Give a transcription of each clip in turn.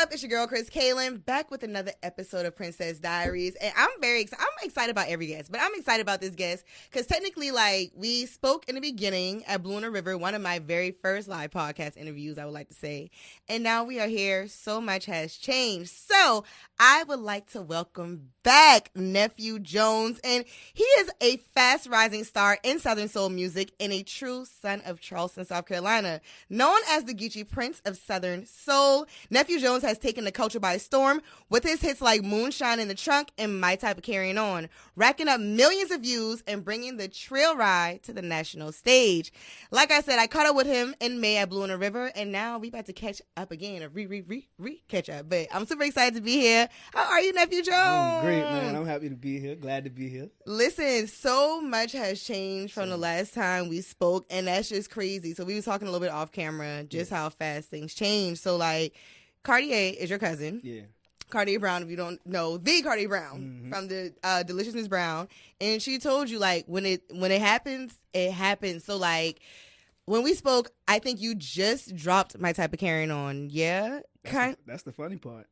up? It's your girl, Chris Kaylin, back with another episode of Princess Diaries. And I'm excited about every guest, but I'm excited about this guest because technically, like, we spoke in the beginning at Blue on the River, one of my very first live podcast interviews, I would like to say. And now we are here. So much has changed. So I would like to welcome back Nephew Jones. And he is a fast rising star in Southern soul music and a true son of Charleston, South Carolina. Known as the Geechee Prince of Southern Soul, Nephew Jones has taken the culture by storm with his hits like Moonshine in the Trunk and My Type of Carrying On, racking up millions of views and bringing the trail ride to the national stage. Like I said, I caught up with him in May at Blue on the River, and now we about to catch up again, catch up. But I'm super excited to be here. How are you, Nephew Jones? I'm great, man. I'm happy to be here. Glad to be here. Listen, so much has changed from the last time we spoke, and that's just crazy. So we were talking a little bit off camera, just how fast things change. So, like, Cartier is your cousin. Yeah. Cartier Brown, if you don't know, the Cartier Brown from the Delicious Miss Brown. And she told you, like, when it happens, it happens. So, like, when we spoke, I think you just dropped My Type of Carrying On. Yeah? That's the funny part.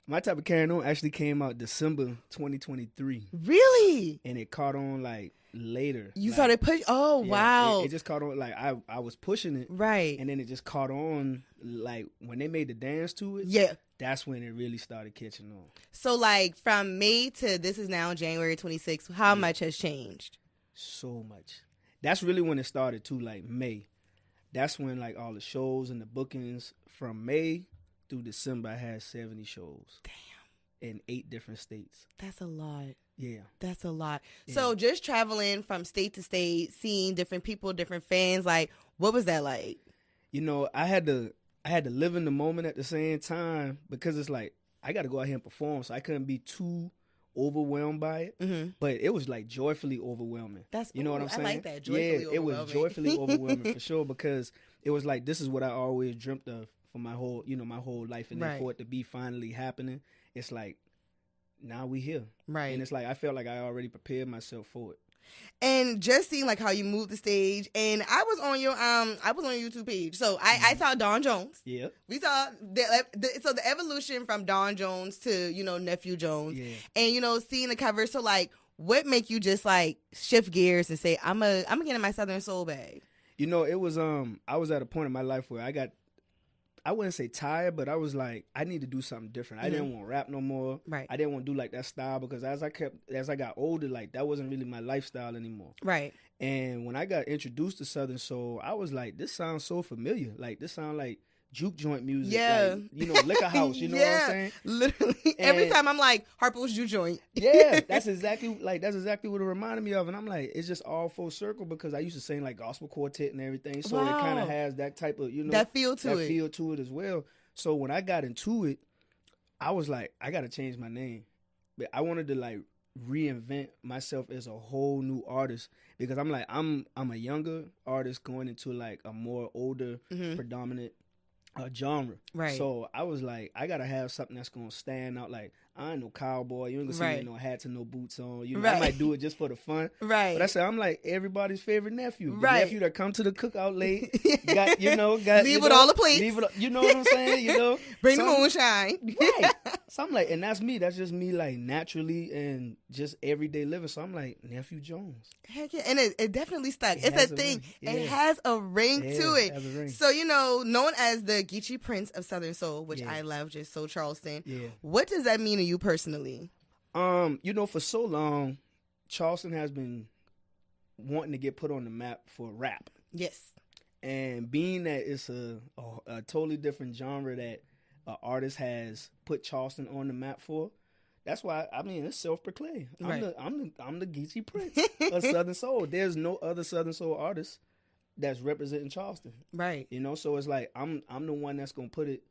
My Type of Carrying On actually came out December 2023. Really? And it caught on, like, later. You started push. Oh, yeah, wow. It just caught on, like, I was pushing it. Right. And then it just caught on, like, when they made the dance to it. Yeah. That's when it really started catching on. So, like, from May to this is now January 26th, how much has changed? So much. That's really when it started, too, like, May. That's when, like, all the shows and the bookings from May through December, I had 70 shows. Damn. In 8 different states. That's a lot. Yeah. That's a lot. Yeah. So just traveling from state to state, seeing different people, different fans, like, what was that like? You know, I had to live in the moment at the same time because it's like, I got to go out here and perform, so I couldn't be too overwhelmed by it. Mm-hmm. But it was like joyfully overwhelming. That's you know what I'm saying? I like that. Joyfully overwhelming. It was joyfully overwhelming for sure because it was like, this is what I always dreamt of for my whole life, and then for it to be finally happening, it's like, now we here. Right. And it's like, I felt like I already prepared myself for it. And just seeing like how you moved the stage, and I was on your YouTube page, so I saw Don Jones. Yeah. We saw the evolution from Don Jones to Nephew Jones, and seeing the cover. So like, what make you just like shift gears and say I'm gonna get in my Southern soul bag? It was I was at a point in my life where I wouldn't say tired, but I was like, I need to do something different. I didn't want to rap no more. Right. I didn't want to do like that style because as I got older, like that wasn't really my lifestyle anymore. Right. And when I got introduced to Southern Soul, I was like, this sounds so familiar. Like this sounds like juke joint music. Yeah. Like, Liquor House. You know what I'm saying? Literally. Every time I'm like, Harpo's juke joint. Yeah. That's exactly what it reminded me of. And I'm like, it's just all full circle because I used to sing like gospel quartet and everything. So it kind of has that type of, that feel to it as well. So when I got into it, I was like, I got to change my name. But I wanted to like reinvent myself as a whole new artist because I'm like, I'm a younger artist going into like a more older, predominant genre. Right. So I was like, I gotta have something that's gonna stand out. Like, I ain't no cowboy. You ain't gonna see me with no hats and no boots on. I might do it just for the fun. Right. But I said, I'm like everybody's favorite nephew. The right. nephew that come to the cookout late. got leave with all the plates. You know what I'm saying? Bring the moonshine. Right. So I'm like, and that's me. That's just me, like naturally and just everyday living. So I'm like, Nephew Jones. Heck yeah, and it definitely stuck. It's a thing. Yeah. It has a ring to it. It has a ring. So known as the Geechee Prince of Southern Soul, which I love, just so Charleston. Yeah. What does that mean to you personally? For so long, Charleston has been wanting to get put on the map for rap. Yes. And being that it's a totally different genre that an artist has put Charleston on the map for, that's why it's self-proclaimed. I'm the Geechee Prince of Southern Soul. There's no other Southern Soul artist that's representing Charleston. Right. So it's like I'm the one that's gonna put it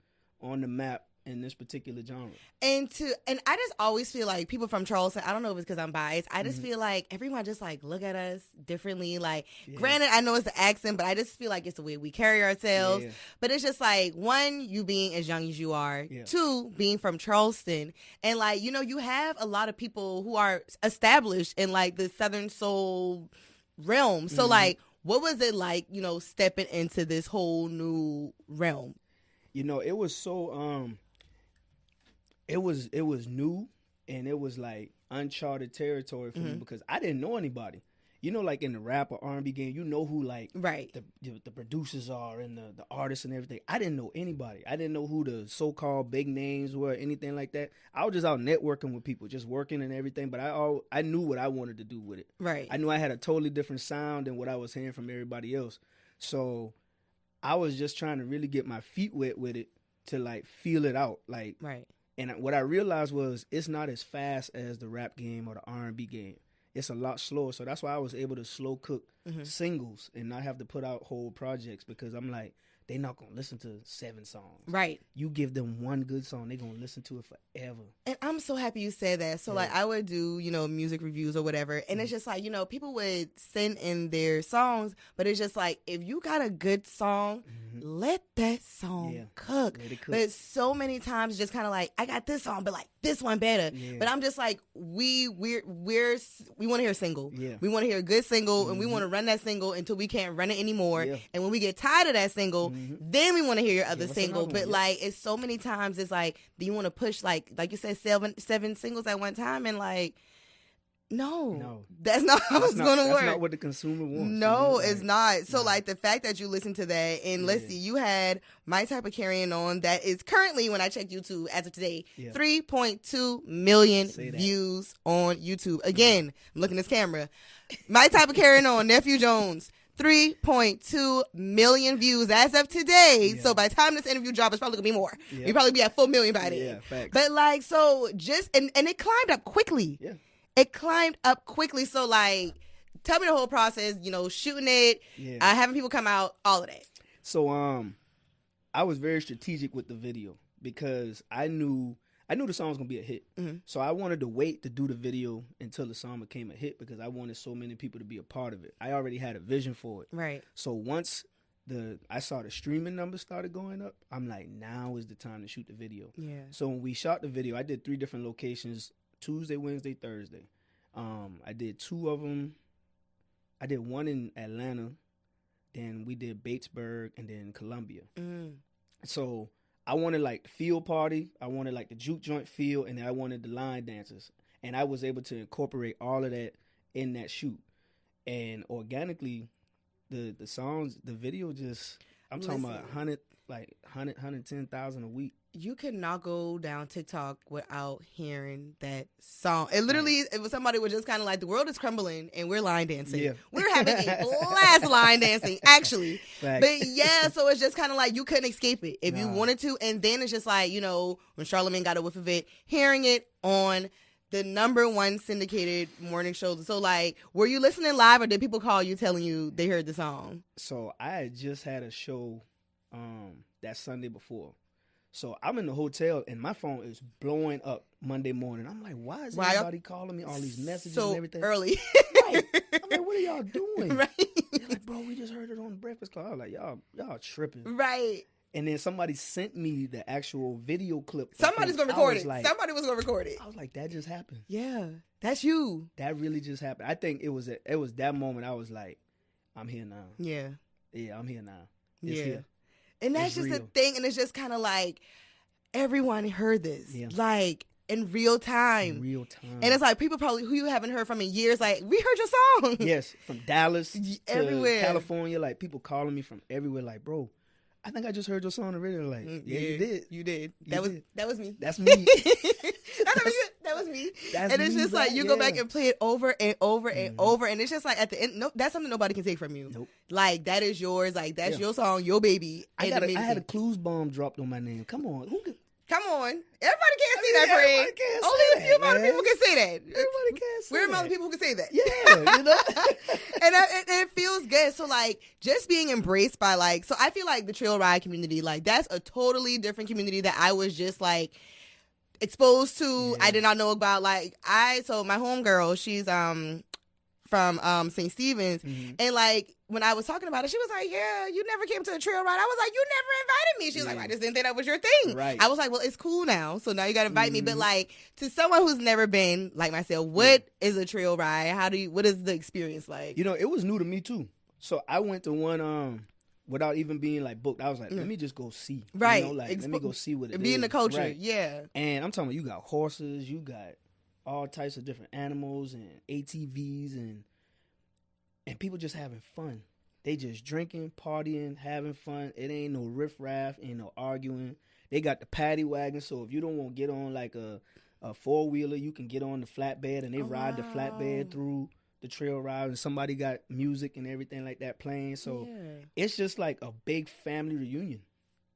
on the map in this particular genre. And I just always feel like people from Charleston, I don't know if it's because I'm biased, I just feel like everyone just like look at us differently. Like, granted, I know it's the accent, but I just feel like it's the way we carry ourselves. Yeah. But it's just like, one, you being as young as you are, two, being from Charleston, and like, you have a lot of people who are established in like the Southern Soul realm. So like, what was it like, stepping into this whole new realm? It was so it was new, and it was like uncharted territory for me because I didn't know anybody. You know, like in the rap or R&B game, you know who like right. the producers are and the artists and everything. I didn't know anybody. I didn't know who the so-called big names were, anything like that. I was just out networking with people, just working and everything. But I knew what I wanted to do with it. Right. I knew I had a totally different sound than what I was hearing from everybody else. So I was just trying to really get my feet wet with it to like feel it out. Like, right. And what I realized was it's not as fast as the rap game or the R&B game. It's a lot slower. So that's why I was able to slow cook singles and not have to put out whole projects because I'm like, they're not going to listen to 7 songs. Right. You give them one good song, they're going to listen to it forever. And I'm so happy you said that. So, like, I would do, music reviews or whatever. And it's just like, people would send in their songs. But it's just like, if you got a good song, let that song cook. Let it cook. But so many times just kind of like, I got this song, but like this one better. Yeah. But I'm just like, we want to hear a single. Yeah. We want to hear a good single. And we want to run that single until we can't run it anymore. Yeah. And when we get tired of that single, then we want to hear your other single. But like, it's so many times it's like, do you want to push like you said, seven singles at one time? And like, no, that's not how it's going to work. That's not what the consumer wants. No, it's not. So like the fact that you listen to that, and let's see, you had My Type of Carrying On that is currently, when I checked YouTube as of today, 3.2 million views on YouTube. Again, I'm looking at this camera. My Type of Carrying On, Nephew Jones. 3.2 million views as of today. Yeah. So by the time this interview drops, it's probably gonna be more. Yeah. You'll probably be at 4 million by then. Yeah, facts. But like, so just and it climbed up quickly. Yeah. It climbed up quickly. So like, tell me the whole process. Shooting it, having people come out, all of that. So I was very strategic with the video because I knew the song was going to be a hit. So I wanted to wait to do the video until the song became a hit because I wanted so many people to be a part of it. I already had a vision for it. Right. So once I saw the streaming numbers started going up, I'm like, now is the time to shoot the video. Yeah. So when we shot the video, I did 3 different locations, Tuesday, Wednesday, Thursday. I did 2 of them. I did 1 in Atlanta. Then we did Batesburg and then Columbia. So I wanted like the field party, I wanted like the juke joint feel, and then I wanted the line dancers. And I was able to incorporate all of that in that shoot. And organically, the songs, the video just, I'm talking about 110,000 a week. You could not go down TikTok without hearing that song. It literally, it was somebody was just kind of like, the world is crumbling and we're line dancing. Yeah. We're having a blast line dancing, actually. Fact. But yeah, so it's just kind of like you couldn't escape it if you wanted to. And then it's just like, when Charlamagne got a whiff of it, hearing it on the #1 syndicated morning show. So like, were you listening live or did people call you telling you they heard the song? So I had just had a show that Sunday before. So I'm in the hotel and my phone is blowing up Monday morning. I'm like, why is everybody calling me all these messages and everything? Early. Right. I'm like, what are y'all doing? Right. They're like, bro, we just heard it on the Breakfast Club. I was like, y'all tripping. Right. And then somebody sent me the actual video clip. Somebody's gonna record it. Somebody was gonna record it. I was like, that just happened. Yeah, that's you. That really just happened. I think it was that moment. I was like, I'm here now. Yeah, I'm here now. It's here. And that's just the thing. And it's just kind of like everyone heard this, like in real time. And it's like people probably who you haven't heard from in years. Like, we heard your song. Yes, from Dallas everywhere, to California. Like people calling me from everywhere. Like, bro, I think I just heard your song on the radio. Like, you did. That was me. That's me. That was me. That's and it's me, just like you go back and play it over and over and over, and it's just like at the end, that's something nobody can take from you. Nope. Like that is yours. Like that's your song, your baby. I had a clues bomb dropped on my name. Come on, Come on. Everybody can't see that, friend. Only a few amount of people can say that. Everybody can't say that. We're amount of people who can say that. Yeah, and it feels good. So, like, just being embraced by, like, so I feel like the trail ride community, like, that's a totally different community that I was just, like, exposed to. I did not know about, like, so my homegirl, she's, from St. Stephen's, and, like, when I was talking about it, she was like, yeah, you never came to a trail ride. I was like, you never invited me. She was like, I just didn't think that was your thing. Right. I was like, well, it's cool now. So now you got to invite me. But like, to someone who's never been like myself, what is a trail ride? What is the experience like? It was new to me too. So I went to one without even being like booked. I was like, let me just go see. Right. You know, like, let me go see what it be is. in the culture. Right. Yeah. And I'm talking about, you got horses, you got all types of different animals and ATVs and people just having fun. They just drinking, partying, having fun. It ain't no riffraff, ain't no arguing. They got the paddy wagon, so if you don't want to get on like a four-wheeler, you can get on the flatbed and they ride the flatbed through the trail ride, and somebody got music and everything like that playing. So it's just like a big family reunion.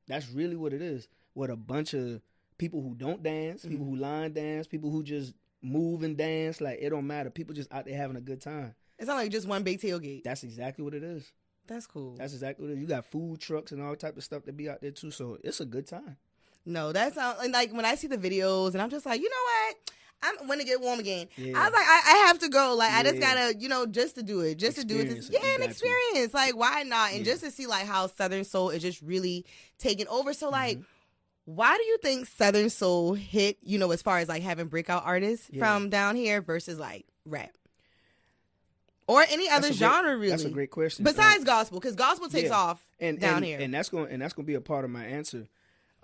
That's really what it is, with a bunch of people who don't dance, people who line dance, people who just move and dance. Like, it don't matter. People just out there having a good time. It's not like just one big tailgate. That's exactly what it is. That's cool. That's exactly what it is. You got food trucks and all type of stuff that be out there too. So it's a good time. No, that's like when I see the videos and I'm just like, you know what? I'm when it get warm again. Yeah. I was like, I have to go. Like, I just gotta, just to do it, just Experience to do it. it. An experience. Like, why not? And Yeah. just to see like how Southern Soul is just really taking over. So like, why do you think Southern Soul hit? As far as like having breakout artists from down here versus like rap. Or any other genre, really. That's a great question. Besides gospel, because gospel takes off down here, and that's going to be a part of my answer.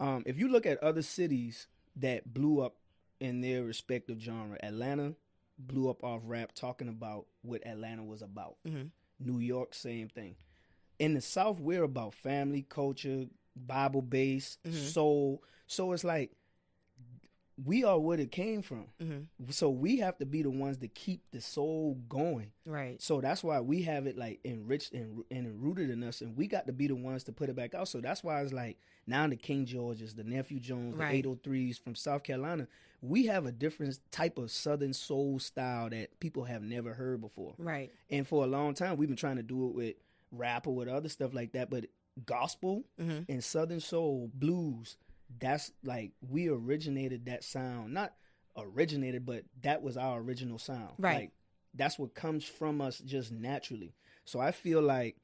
If you look at other cities that blew up in their respective genre, Atlanta blew up off rap, talking about what Atlanta was about. New York, same thing. In the South, we're about family, culture, Bible base, soul. So it's like, we are where it came from. So we have to be the ones to keep the soul going. Right. So that's why we have it like enriched and rooted in us, and we got to be the ones to put it back out. So that's why it's like now the King Georges, the Nephew Jones, the 803s from South Carolina, we have a different type of Southern soul style that people have never heard before. Right. And for a long time, we've been trying to do it with rap or with other stuff like that, but gospel and Southern soul, blues, that's like, we originated that sound. Not originated, but that was our original sound. Right. Like, that's what comes from us just naturally. So I feel like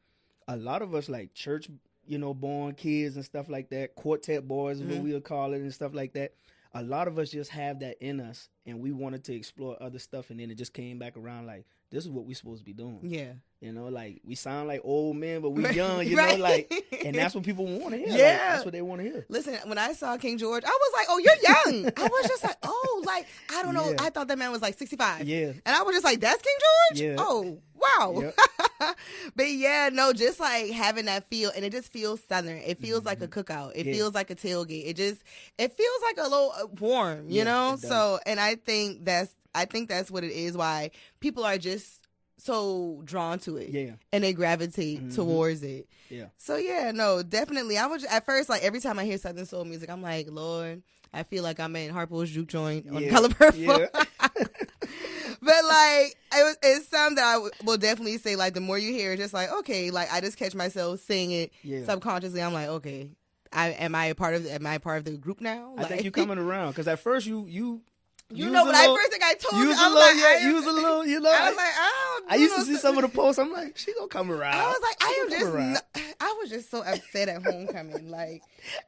a lot of us, like church, born kids and stuff like that, quartet boys is what we'll call it and stuff like that. A lot of us just have that in us, and we wanted to explore other stuff, and then it just came back around like, this is what we're supposed to be doing. Yeah. Like, we sound like old men, but we young, right. like, and that's what people want to hear. Yeah. Like, that's what they want to hear. Listen, when I saw King George, I was like, oh, you're young. I was just like, oh, like, I don't know. Yeah. I thought that man was like 65. Yeah. And I was just like, that's King George? Yeah. Oh, wow. Yep. But yeah, no, just like having that feel, and it just feels Southern. It feels like a cookout. It feels like a tailgate. It feels like a little warm, you know? So, and I think that's what it is, why people are just so drawn to it. Yeah. And they gravitate towards it. Yeah. So yeah, no, definitely. I was at first like, every time I hear Southern soul music, I'm like, Lord, I feel like I'm in Harpo's juke joint on Color Purple. Yeah. But like, it's something that I will definitely say, like, the more you hear it, just like, okay, like, I just catch myself saying it subconsciously. I'm like, okay, am I a part of the group now? I Like, think you're coming around, because at first you know, but first thing I told you, was I a was little, like, you was a little, I was like, I used to see some of the posts. I'm like, she gonna come around. I was like, I was just so upset at homecoming. Like,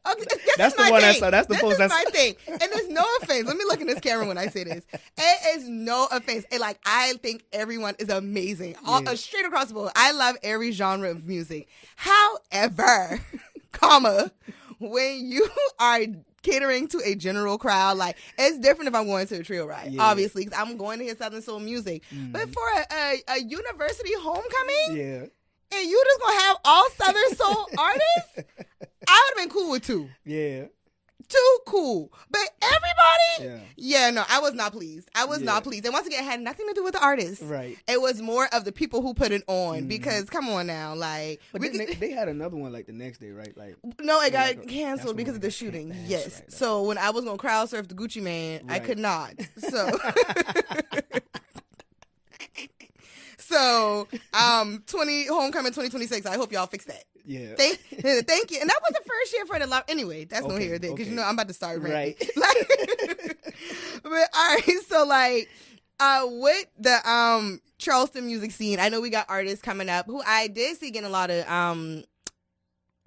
okay, that's the one I saw. That's the post. That's my thing. And there's no offense. Let me look in this camera when I say this. It is no offense. And like, I think everyone is amazing. Straight across the board. I love every genre of music. However, when you are catering to a general crowd, like, it's different if I'm going to a trail ride, obviously, because I'm going to hear Southern soul music. But for a university homecoming, and you just gonna have all Southern soul artists, I would have been cool with two. Yeah. Too cool. But everybody, no, I was not pleased. I was not pleased. And once again, it had nothing to do with the artists. Right. It was more of the people who put it on, because come on now, like. But they had another one like the next day, right? Like, no, it got canceled because of the shooting. Yes. Right. So when I was gonna crowd surf the Gucci Man, I could not. So. So, homecoming 2026. I hope y'all fix that. Yeah. Thank you. And that was the first year for the love. Anyway, that's no here or there, because I'm about to start ranting. Right. But all right, so like, with the Charleston music scene, I know we got artists coming up who I did see getting a lot of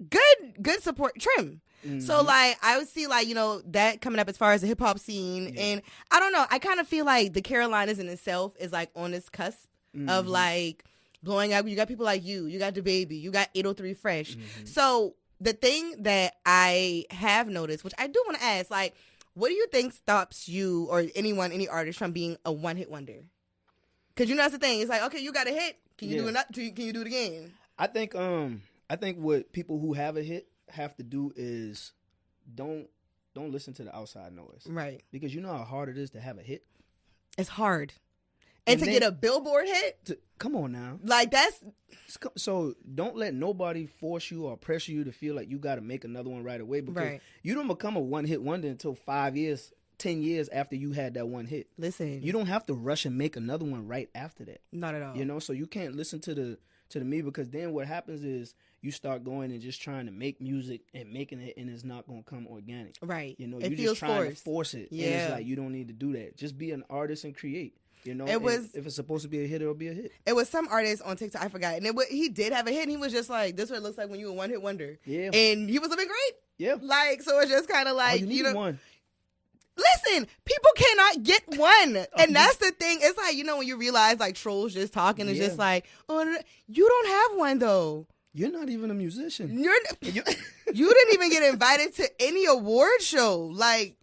good support. Trim. So like, I would see like, that coming up as far as the hip hop scene, and I don't know. I kind of feel like the Carolinas in itself is like on this cusp of like blowing up. You got people like you got the baby, you got 803 Fresh. So the thing that I have noticed, which I do want to ask, like, what do you think stops you or any artist from being a one-hit wonder? Because that's the thing. It's like, okay, you got a hit. Can you do it again? I think what people who have a hit have to do is don't listen to the outside noise. Right. Because you know how hard it is to have a hit? It's hard. And to get a Billboard hit? Come on now. Like, that's... So don't let nobody force you or pressure you to feel like you got to make another one right away, because you don't become a one-hit wonder until 5 years, 10 years after you had that one hit. Listen. You don't have to rush and make another one right after that. Not at all. So you can't listen to the me, because then what happens is you start going and just trying to make music and making it, and it's not going to come organic. Right. You're feels just trying forced. to force it. Yeah. And it's like, you don't need to do that. Just be an artist and create. If it's supposed to be a hit, it'll be a hit. It was some artist on TikTok, I forgot, and he did have a hit, and he was just like, "This is what it looks like when you a one hit wonder." Yeah, and he was living great. Yeah, like, so it's just kind of like, you need one. Listen, people cannot get one, and that's the thing. It's like, when you realize like trolls just talking, it's just like, oh, you don't have one though. You're not even a musician. You didn't even get invited to any award show. Like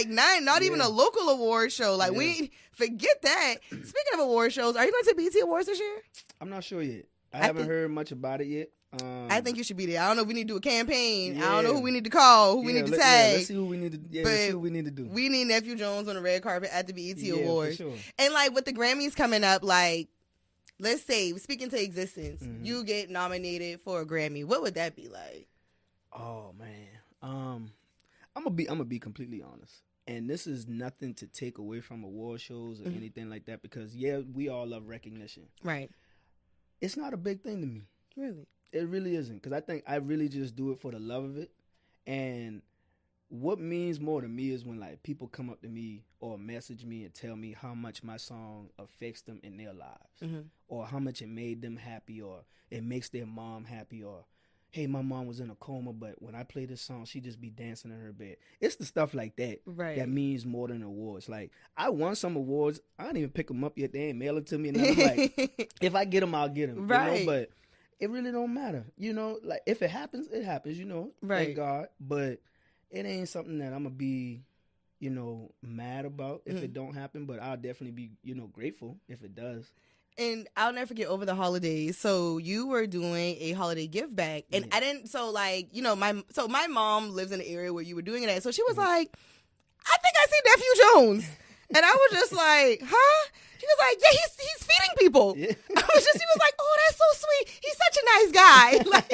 not even a local award show. Like, we forget that. Speaking of award shows, are you going to BET Awards this year? I'm not sure yet. I haven't heard much about it yet. I think you should be there. I don't know if we need to do a campaign. Yeah. I don't know who we need to call, who we need to tag. Let's see who we need to. Let's see what we need to do. We need Nephew Jones on the red carpet at the BET Awards. For sure. And like with the Grammys coming up, like, let's say, speaking to existence, you get nominated for a Grammy. What would that be like? Oh man, I'm gonna be completely honest, and this is nothing to take away from award shows or anything like that, because we all love recognition. Right. It's not a big thing to me. Really? It really isn't, because I think I really just do it for the love of it. And what means more to me is when like people come up to me or message me and tell me how much my song affects them in their lives, or how much it made them happy, or it makes their mom happy, or hey, my mom was in a coma, but when I play this song, she just be dancing in her bed. It's the stuff like that that means more than awards. Like, I won some awards. I didn't even pick them up yet. They ain't mail it to me. And I'm like, if I get them, I'll get them. Right. But it really don't matter. Like, if it happens, it happens, thank God. But it ain't something that I'm going to be, mad about if it don't happen. But I'll definitely be, grateful if it does. And I'll never forget, over the holidays, so you were doing a holiday gift bag, and I didn't. So like, my mom lives in the area where you were doing it at, so she was like, "I think I see Nephew Jones," and I was just like, "Huh?" She was like, "Yeah, he's feeding people." Yeah. She was like, "Oh, that's so sweet. He's such a nice guy." Like,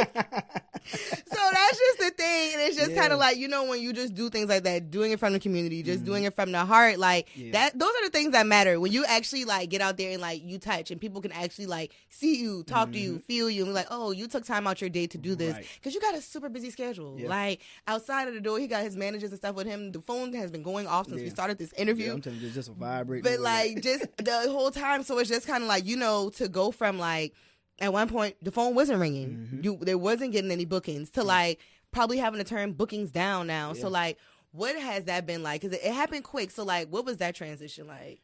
so that's just the thing, and it's just kind of like, when you just do things like that, doing it from the community, just doing it from the heart, like that. Those are the things that matter when you actually like get out there and like you touch, and people can actually like see you, talk to you, feel you, and be like, "Oh, you took time out your day to do this," because you got a super busy schedule. Yeah. Like outside of the door, he got his managers and stuff with him. The phone has been going off since we started this interview. Yeah, I'm telling you, just a vibrate. But like just the whole time, so it's just kind of like, to go from like, at one point the phone wasn't ringing, there wasn't getting any bookings, to like probably having to turn bookings down now. So like, what has that been like? Because it happened quick. So like, what was that transition like?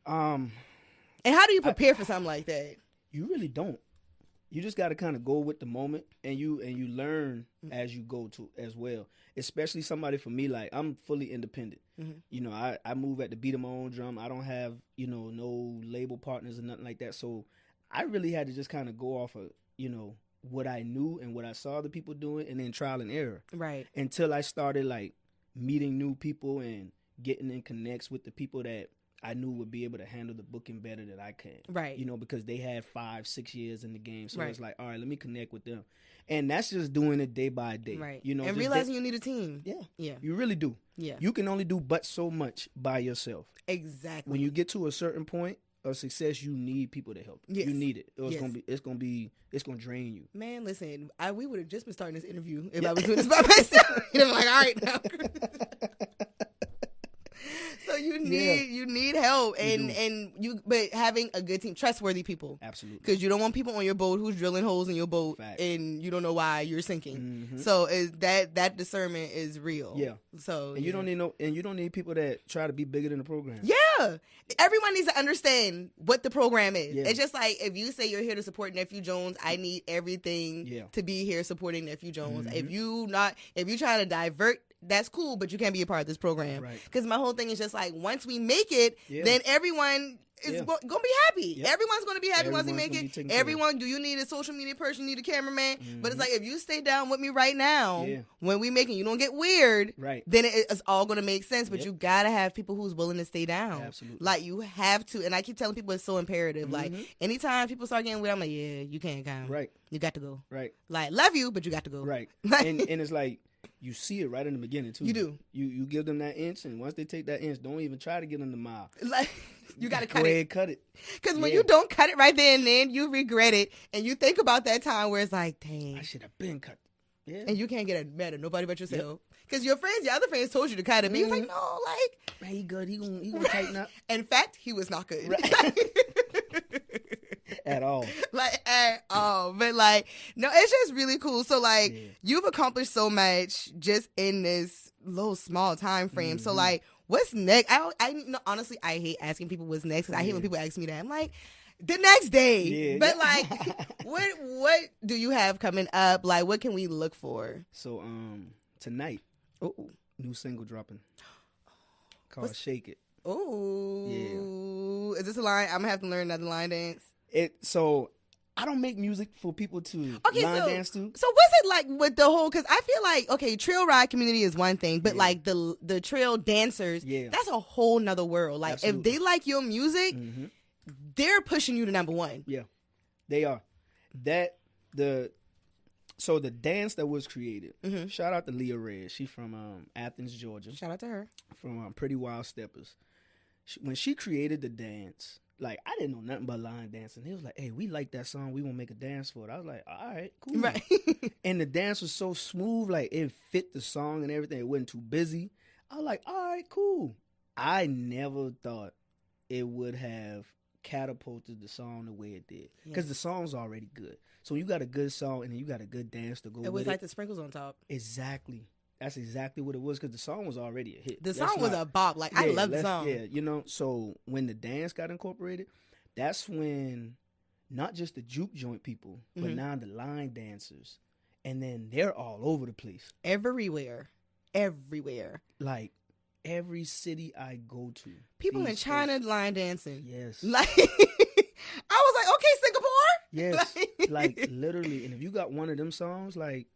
And how do you prepare for something like that? You really don't. You just got to kind of go with the moment, and you learn as you go to as well. Especially somebody for me, like, I'm fully independent. I move at the beat of my own drum. I don't have, no label partners or nothing like that. So I really had to just kind of go off of, what I knew and what I saw the people doing, and then trial and error. Right. Until I started like meeting new people and getting in connects with the people that I knew would be able to handle the booking better than I can. Right. Because they had 5-6 years in the game. So it's like, all right, let me connect with them. And that's just doing it day by day. Right. And realizing you need a team. Yeah. Yeah. You really do. Yeah. You can only do but so much by yourself. Exactly. When you get to a certain point of success, you need people to help you. Yes. You need it. It's gonna drain you. Man, listen, we would have just been starting this interview if I was doing this by myself. I'm like, all right now. So you need help, but having a good team, trustworthy people, absolutely, because you don't want people on your boat who's drilling holes in your boat. Fact. And you don't know why you're sinking. Mm-hmm. So that discernment is real. Yeah. So you don't need people that try to be bigger than the program. Yeah. Everyone needs to understand what the program is. Yeah. It's just like if you say you're here to support Nephew Jones, I need everything to be here supporting Nephew Jones. Mm-hmm. If you try to divert, that's cool, but you can't be a part of this program. Because my whole thing is just like once we make it, then everyone is going to be happy. Yep. Everyone's going to be happy once we make it. Everyone, do you need a social media person? You need a cameraman? Mm-hmm. But it's like if you stay down with me right now, when we make it, you don't get weird, then it's all going to make sense. But you got to have people who's willing to stay down. Absolutely. Like you have to. And I keep telling people it's so imperative. Mm-hmm. Like anytime people start getting weird, I'm like, yeah, you can't come. Right. You got to go. Right. Like, love you, but you got to go. Right. and it's like, you see it right in the beginning too. You do. You give them that inch, and once they take that inch, don't even try to get them the mile. Like you gotta cut it. Go ahead, cut it. Because when you don't cut it right there and then, you regret it, and you think about that time where it's like, dang, I should have been cut. Yeah. And you can't get mad at nobody but yourself. Because your other friends told you to cut it, but you was like, no, like, man, he good. He gonna tighten up. In fact, he was not good. Right. At all. Like, at all. But, like, no, it's just really cool. So, like, you've accomplished so much just in this little small time frame. Mm-hmm. So, like, what's next? Honestly, I hate asking people what's next because I hate when people ask me that. I'm like, the next day. Yeah. But, like, what do you have coming up? Like, what can we look for? So, tonight, new single dropping called Shake It. Oh. Yeah. Is this a line? I'm going to have to learn another line dance. So I don't make music for people to line dance to. So what's it like with the whole? Because I feel like trail ride community is one thing, but like the trail dancers, that's a whole nother world. Like if they like your music, they're pushing you to number one. Yeah, they are. So the dance that was created. Mm-hmm. Shout out to Leah Red. She's from Athens, Georgia. Shout out to her. From Pretty Wild Steppers. When she created the dance. Like, I didn't know nothing about line dancing. He was like, hey, we like that song. We want to make a dance for it. I was like, all right, cool. Right. And the dance was so smooth. Like, it fit the song and everything. It wasn't too busy. I was like, all right, cool. I never thought it would have catapulted the song the way it did. Because the song's already good. So when you got a good song and then you got a good dance to go with it. It was like the sprinkles on top. Exactly. That's exactly what it was because the song was already a hit. The song was a bop. Like, I love the song. Yeah, so when the dance got incorporated, that's when not just the juke joint people, but now the line dancers, and then they're all over the place. Everywhere. Like, every city I go to. People in China line dancing. Yes. Like, I was like, okay, Singapore? Yes. Like, literally. And if you got one of them songs, like,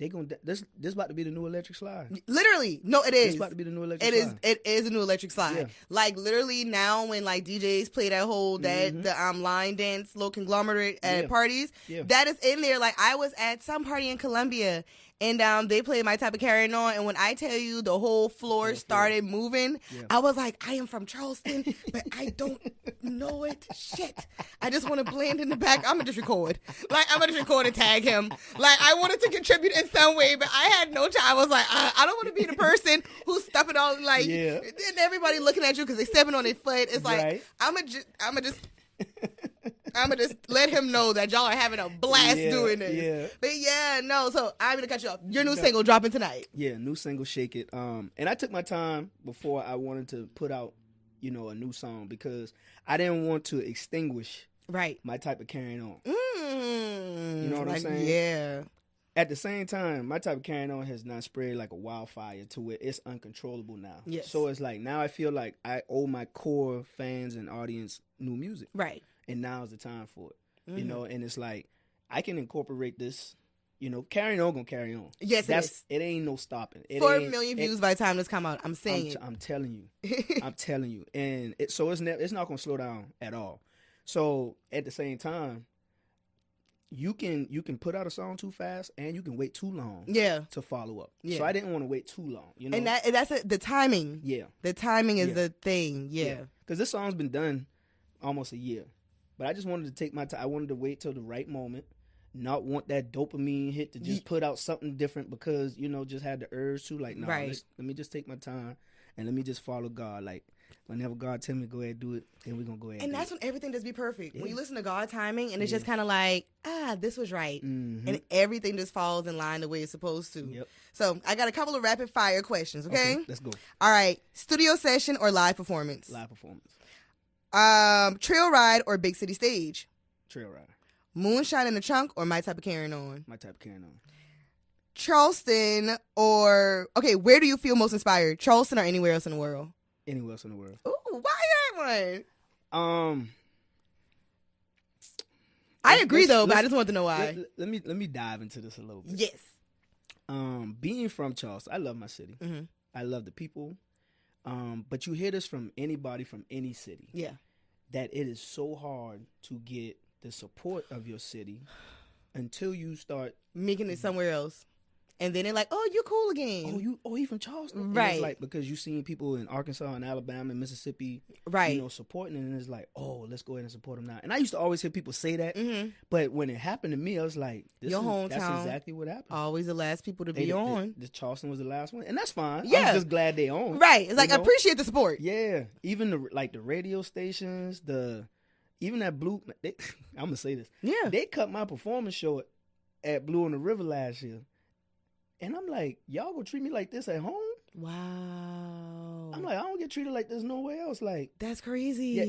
this about to be the new electric slide. Literally. No, it is. It's about to be the new electric slide. It is a new electric slide. Yeah. Like literally now when like DJs play that whole the line dance little conglomerate at parties, that is in there. Like I was at some party in Colombia and they played My Type of Carrying On, and when I tell you the whole floor started moving, I was like, I am from Charleston, but I don't know it. Shit. I just want to blend in the back. I'm going to just record. Like, I'm going to just record and tag him. Like, I wanted to contribute in some way, but I had no time. I was like, I don't want to be the person who's stepping on, like, and everybody looking at you because they're stepping on their foot. It's like, I'm going to just let him know that y'all are having a blast doing this. Yeah. But so I'm going to cut you off. Your new single dropping tonight. Yeah, new single, Shake It. And I took my time before I wanted to put out, a new song because I didn't want to extinguish My Type of Carrying On. You know what I'm saying? Yeah. At the same time, My Type of Carrying On has not spread like a wildfire to it. It's uncontrollable now. Yes. So it's like now I feel like I owe my core fans and audience new music. Right. And now is the time for it. And it's like I can incorporate this. Carrying on gonna carry on. Yes, it ain't no stopping. 4 million views by the time this come out. I'm saying I'm telling you. I'm telling you. And it's not gonna slow down at all. So at the same time, you can put out a song too fast and you can wait too long to follow up. Yeah. So I didn't want to wait too long. And that's the timing. Yeah. The timing is the thing. Yeah. Because this song's been done almost a year. But I just wanted to take my time. I wanted to wait till the right moment. Not want that dopamine hit to just put out something different because, just had the urge to. Like, no, let me just take my time and let me just follow God. Like, whenever God tell me to go ahead and do it, then we're going to go ahead and do that's it. when everything just be perfect. Yeah. When you listen to God timing, and it's Yeah. just kind of like, this was right. And everything just falls in line the way it's supposed to. Yep. So I got a couple of rapid fire questions, okay? Let's go. All right. Studio session or live performance? Live performance. Trail ride or big city stage? Trail ride. Moonshine in the trunk or my type of carrying on? My type of carrying on. Charleston or... Okay, where do you feel most inspired? Charleston or anywhere else in the world? Anywhere else in the world. Ooh, why that one? I let's- agree let's- though, but I let's- just want to know why. Let me dive into this a little bit. Yes. Being from Charleston, I love my city. Mm-hmm. I love the people. But you hear this from anybody from any city. Yeah. That it is so hard to get the support of your city until you start Making it somewhere else. And then they're like, oh, you cool again. he from Charleston. And Right. it's like, because you seen people in Arkansas and Alabama and Mississippi, Right. you know, supporting it, and it's like, oh, let's go ahead and support them now. And I used to always hear people say that, Mm-hmm. but when it happened to me, I was like, that's hometown. exactly what happened. Always the last people to be on. The Charleston was the last one, and that's fine. Yeah. I'm just glad they on. Right. It's like, you I know? appreciate the support. Yeah, even the radio stations, even that Blue. I'm gonna say this. Yeah. They cut my performance short at Blue on the River last year, and I'm like, y'all gonna treat me like this at home? Wow. I'm like, I don't get treated like this nowhere else. Like, That's crazy. yeah,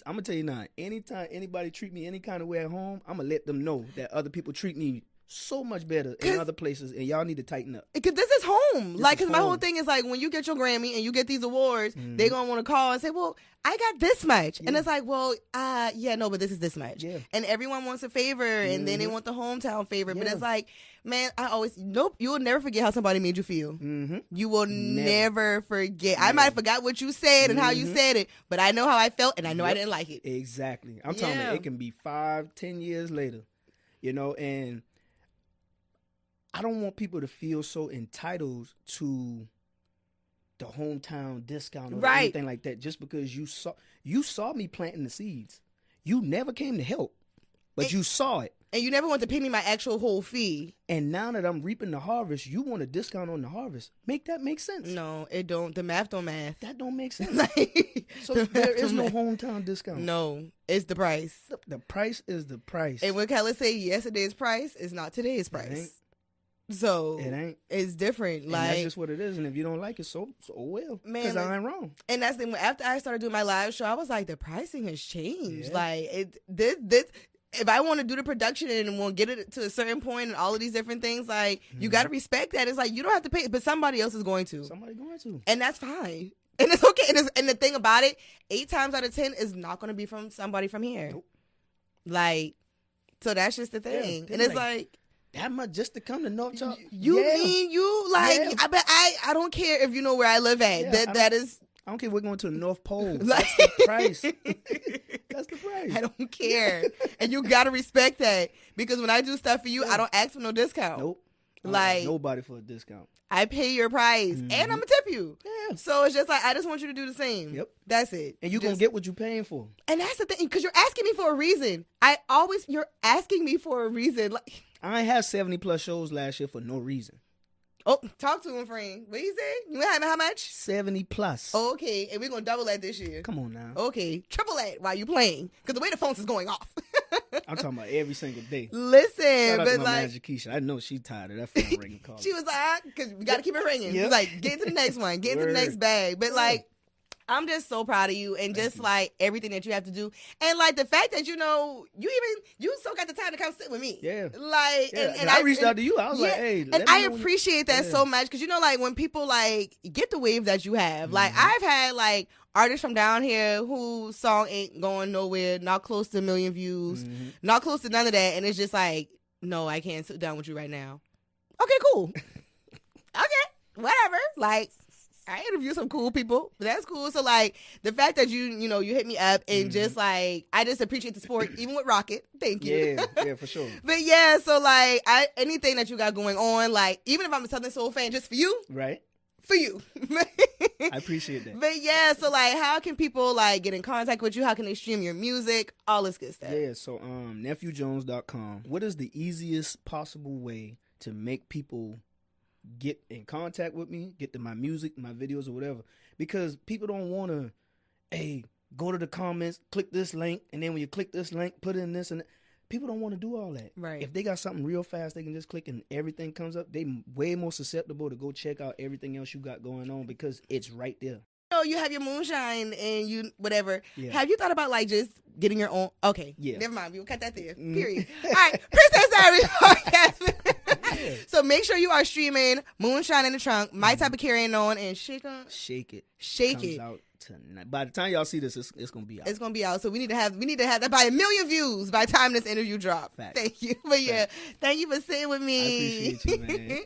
I'm gonna tell you now. Anytime anybody treat me any kind of way at home, I'm gonna let them know that other people treat me so much better in other places, and y'all need to tighten up. Because this is home. This Like, is because my whole home. thing is like, when you get your Grammy and you get these awards, they're going to want to call and say, well, I got this much. And Yeah. it's like, well, yeah, no, but this is this much. Yeah. And everyone wants a favor, and then they want the hometown favor. But Yeah. it's like, man, nope, you will never forget how somebody made you feel. Mm-hmm. You will never forget. I might have forgot what you said and how you said it, but I know how I felt, and I know I didn't like it. Exactly. I'm talking Yeah. about it can be 5-10 years later, you know, and I don't want people to feel so entitled to the hometown discount or Right. anything like that just because you saw me planting the seeds. You never came to help, but you saw it. And you never want to pay me my actual whole fee. And now that I'm reaping the harvest, you want a discount on the harvest. Make that make sense. No, it don't. The math don't math. That don't make sense. Like, So the there math is don't no math. hometown discount. No, it's the price. The price is the price. And when Kelly say yesterday's price is not today's price. ain't. So It ain't. it's different. And Like, that's just what it is. And if you don't like it, so well. Man, Because like- I ain't wrong. and that's the after I started doing my live show, I was like, the pricing has changed. Yeah. Like this. If I want to do the production and want to get it to a certain point and all of these different things, like you got to respect that. It's like you don't have to pay, but somebody else is going to, Somebody going to. and that's fine. And it's okay. And the thing about it, 8 times out of 10 is not going to be from somebody from here. Nope. Like, so that's just the Yeah, thing. they And it's like, like. That much just to come to North Charles? You Yeah. mean you like? Yeah. I don't care if you know where I live at. Yeah, that is. I don't care. We're going to the North Pole. Like- That's the price. That's the price. I don't care, and you gotta respect that because when I do stuff for you, I don't ask for no discount. Nope. I don't Like- ask nobody for a discount. I pay your price, and I'm gonna tip you. Yeah. So it's just like I just want you to do the same. Yep. That's it. And you're going to Just- get what you're paying for. And that's the thing because you're asking me for a reason. You're asking me for a reason. Like, I ain't have 70 plus shows last year for no reason. oh, talk to him, friend. What you say? You having how much? 70 plus. Oh, okay, and we're gonna double that this year. Come on now. Okay, triple that while you playing because the way the phones is going off. I'm talking about every single day. Listen, Shout out but to my like manager Keisha. I know she tired of that phone ringing call. she was like, because we got to keep it ringing. Yep. She's like, get to the next one, get to the Word. next bag. But Yeah. like, I'm just so proud of you and just like everything that you have to do, and like the fact that you still got the time to come sit with me. Yeah. Like, Yeah, and I reached out to you. I was like, yeah, hey, and let me I know when you- appreciate that Yeah. so much because like when people like get the wave that you have, like Mm-hmm. I've had like artists from down here whose song ain't going nowhere, not close to 1 million views, Mm-hmm. not close to none of that, and it's just like, no, I can't sit down with you right now. Okay, cool. Okay, whatever. Like, I interview some cool people, but that's cool. So like the fact that you hit me up and just like I just appreciate the support, even with Rocket. Thank you. Yeah, for sure. But yeah, so like anything that you got going on, like even if I'm a Southern Soul fan, just for you, Right? for you. I appreciate that. But yeah, so like how can people like get in contact with you? How can they stream your music? All this good stuff. Yeah, so nephewjones.com. What is the easiest possible way to make people get in contact with me, get to my music, my videos, or whatever. Because people don't want to, hey, go to the comments, click this link, and then when you click this link, put in this and that. People don't want to do all that. Right. If they got something real fast, they can just click and everything comes up. They way more susceptible to go check out everything else you got going on because it's right there. You have your moonshine and you whatever. Yeah. Have you thought about like just getting your own? Okay, yeah. Never mind. We will cut that there. Period. All right, Princess Diaries podcast. Yeah. So make sure you are streaming Moonshine in the Trunk, My Type of Carrying On, and Shake It. Shake Comes It. out tonight. By the time y'all see this, it's gonna be out. It's gonna be out. So we need to have that by 1 million views by the time this interview drops. Facts. Thank you. But yeah, thank you for sitting with me. I appreciate you, man.